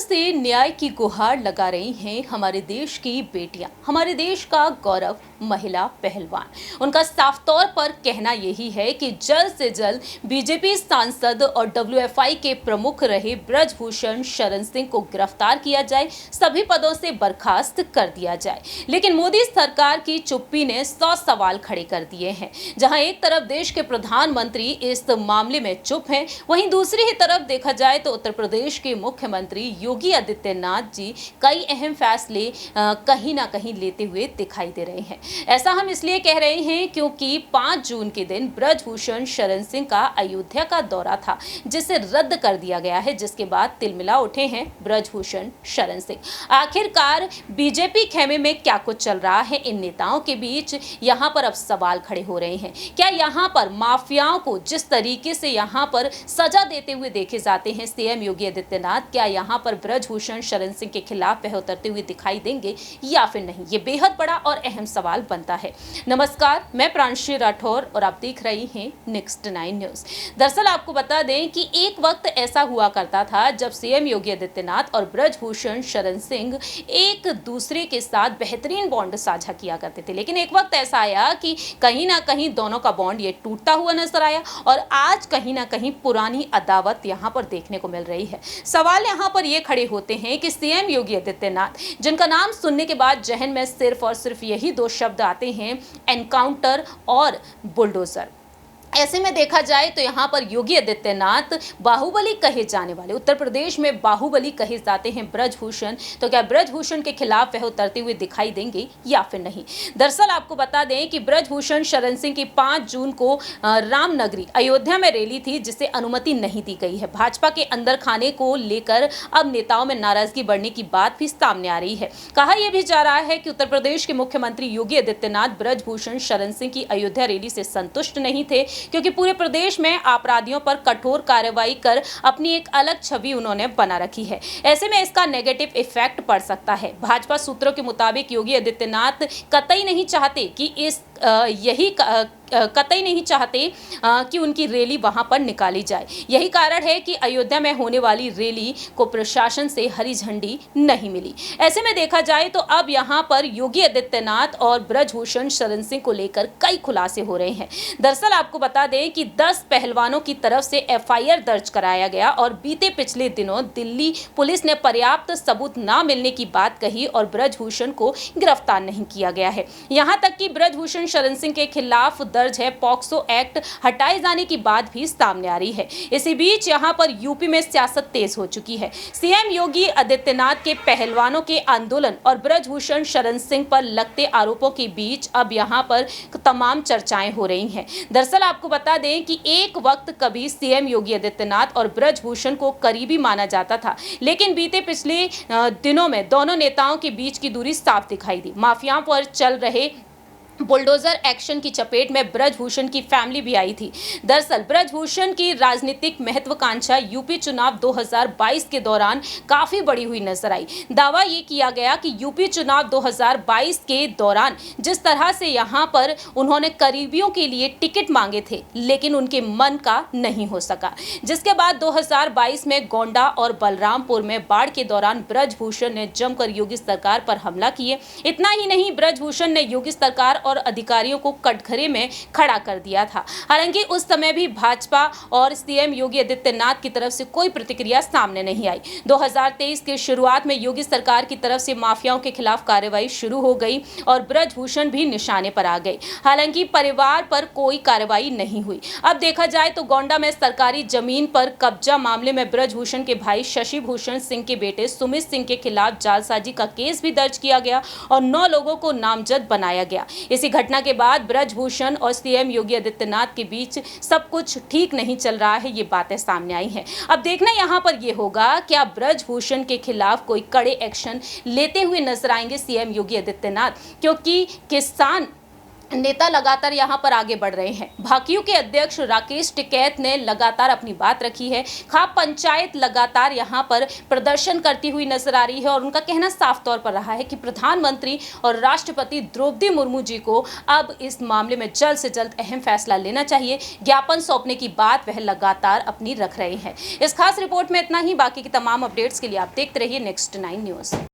से न्याय की गुहार लगा रही हैं हमारे देश की बेटियां, हमारे देश का गौरव महिला पहलवान। उनका साफ तौर पर कहना यही है कि जल्द से जल्द बीजेपी सांसद और डब्ल्यूएफआई के प्रमुख रहे ब्रजभूषण शरण सिंह को गिरफ्तार किया जाए, सभी पदों से बर्खास्त कर दिया जाए। लेकिन मोदी सरकार की चुप्पी ने 100 सवाल खड़े कर दिए हैं। जहां एक तरफ देश के प्रधानमंत्री इस मामले में चुप हैं, वहीं दूसरी ही तरफ देखा जाए तो उत्तर प्रदेश के मुख्यमंत्री योगी आदित्यनाथ जी कई अहम फैसले कहीं ना कहीं लेते हुए दिखाई दे रहे हैं। ऐसा हम इसलिए कह रहे हैं क्योंकि 5 जून के दिन ब्रजभूषण शरण सिंह का अयोध्या का दौरा था, जिसे रद्द कर दिया गया है, जिसके बाद तिलमिला उठे हैं ब्रजभूषण शरण सिंह। आखिरकार बीजेपी खेमे में क्या कुछ चल रहा है इन नेताओं के बीच, यहाँ पर अब सवाल खड़े हो रहे हैं। क्या यहाँ पर माफियाओं को जिस तरीके से यहाँ पर सजा देते हुए देखे जाते हैं सीएम योगी आदित्यनाथ, क्या यहाँ पर ब्रजभूषण शरण सिंह के खिलाफ वह उतरते हुए दिखाई देंगे या फिर नहीं? ये बेहद बड़ा और अहम सवाल बनता है। नमस्कार, मैं प्रांशी राठौर और आप देख रही हैं नेक्स्ट 9 न्यूज। दरअसल आपको बता दें कि एक वक्त ऐसा हुआ करता था जब सीएम योगी आदित्यनाथ और ब्रजभूषण शरण सिंह एक दूसरे के साथ बेहतरीन बॉन्ड साझा किया करते थे। लेकिन एक वक्त ऐसा आया कि कहीं ना कहीं दोनों का बॉन्ड ये टूटता हुआ नजर आया और आज कहीं ना कहीं पुरानी अदावत यहाँ पर देखने को मिल रही है। सवाल यहाँ पर ये खड़े होते हैं कि सीएम योगी आदित्यनाथ, जिनका नाम सुनने के बाद जहन में सिर्फ और सिर्फ यही 2 शब्द आते हैं, एनकाउंटर और बुलडोजर। ऐसे में देखा जाए तो यहाँ पर योगी आदित्यनाथ बाहुबली कहे जाने वाले, उत्तर प्रदेश में बाहुबली कहे जाते हैं ब्रजभूषण, तो क्या ब्रजभूषण के खिलाफ वह उतरते हुए दिखाई देंगे या फिर नहीं? दरअसल आपको बता दें कि ब्रजभूषण शरण सिंह की 5 जून को रामनगरी अयोध्या में रैली थी, जिसे अनुमति नहीं दी गई है। भाजपा के अंदर खाने को लेकर अब नेताओं में नाराजगी बढ़ने की बात भी सामने आ रही है। कहा यह भी जा रहा है कि उत्तर प्रदेश के मुख्यमंत्री योगी आदित्यनाथ ब्रजभूषण शरण सिंह की अयोध्या रैली से संतुष्ट नहीं थे, क्योंकि पूरे प्रदेश में अपराधियों पर कठोर कार्रवाई कर अपनी एक अलग छवि उन्होंने बना रखी है। ऐसे में इसका नेगेटिव इफेक्ट पड़ सकता है। भाजपा सूत्रों के मुताबिक योगी आदित्यनाथ कतई नहीं चाहते कि उनकी रैली वहां पर निकाली जाए। यही कारण है कि अयोध्या में होने वाली रैली को प्रशासन से हरी झंडी नहीं मिली। ऐसे में देखा जाए तो अब यहां पर योगी आदित्यनाथ और ब्रजभूषण शरण सिंह को लेकर कई खुलासे हो रहे हैं। दरअसल आपको बता दें कि 10 पहलवानों की तरफ से एफआईआर दर्ज कराया गया और बीते पिछले दिनों दिल्ली पुलिस ने पर्याप्त सबूत न मिलने की बात कही और ब्रजभूषण को गिरफ्तार नहीं किया गया है। यहां तक कि ब्रजभूषण शरण सिंह के खिलाफ दर्ज है पॉक्सो एक्ट हटाए जाने की बात भी सामने आ रही है। इसी बीच यहां पर यूपी में सियासत तेज हो चुकी है। सीएम योगी आदित्यनाथ के पहलवानों के आंदोलन और ब्रजभूषण शरण सिंह पर लगते आरोपों के बीच अब यहां पर तमाम चर्चाएं हो रही हैं। दरअसल आपको बता दें कि एक वक्त कभी सीएम योगी आदित्यनाथ और ब्रजभूषण को करीबी माना जाता था, लेकिन बीते पिछले दिनों में दोनों नेताओं के बीच की दूरी साफ दिखाई दी। माफियाओं पर चल रहे बुलडोजर एक्शन की चपेट में ब्रजभूषण की फैमिली भी आई थी। दरअसल ब्रजभूषण की राजनीतिक महत्वाकांक्षा यूपी चुनाव 2022 के दौरान काफी बड़ी हुई नजर आई। दावा ये किया गया कि यूपी चुनाव 2022 के दौरान जिस तरह से यहां पर उन्होंने करीबियों के लिए टिकट मांगे थे, लेकिन उनके मन का नहीं हो सका, जिसके बाद 2022 में गोंडा और बलरामपुर में बाढ़ के दौरान ब्रजभूषण ने जमकर योगी सरकार पर हमला किए। इतना ही नहीं, ब्रजभूषण ने योगी सरकार और अधिकारियों को कटघरे में खड़ा कर दिया था। हालांकि उस समय भी भाजपा और सीएम योगी आदित्यनाथ की तरफ से कोई प्रतिक्रिया सामने नहीं आई। 2023 के शुरुआत में योगी सरकार की तरफ से माफियाओं के खिलाफ कार्रवाई शुरू हो गई और ब्रजभूषण भी निशाने पर आ गए। हालांकि परिवार पर कोई कार्रवाई नहीं हुई। अब देखा जाए तो गोंडा में सरकारी जमीन पर कब्जा मामले में ब्रजभूषण के भाई शशि भूषण सिंह के बेटे सुमित सिंह के खिलाफ जालसाजी का केस भी दर्ज किया गया और 9 लोगों को नामजद बनाया गया। इसी घटना के बाद ब्रजभूषण और सीएम योगी आदित्यनाथ के बीच सब कुछ ठीक नहीं चल रहा है, ये बातें सामने आई हैं। अब देखना यहाँ पर ये होगा क्या ब्रजभूषण के खिलाफ कोई कड़े एक्शन लेते हुए नजर आएंगे सीएम योगी आदित्यनाथ, क्योंकि किसान नेता लगातार यहां पर आगे बढ़ रहे हैं। भाकियू के अध्यक्ष राकेश टिकैत ने लगातार अपनी बात रखी है। खाप पंचायत लगातार यहां पर प्रदर्शन करती हुई नजर आ रही है और उनका कहना साफ तौर पर रहा है कि प्रधानमंत्री और राष्ट्रपति द्रौपदी मुर्मू जी को अब इस मामले में जल्द से जल्द अहम फैसला लेना चाहिए। ज्ञापन सौंपने की बात वह लगातार अपनी रख रहे हैं। इस खास रिपोर्ट में इतना ही। बाकी की तमाम अपडेट्स के लिए आप देखते रहिए नेक्स्ट 9 न्यूज़।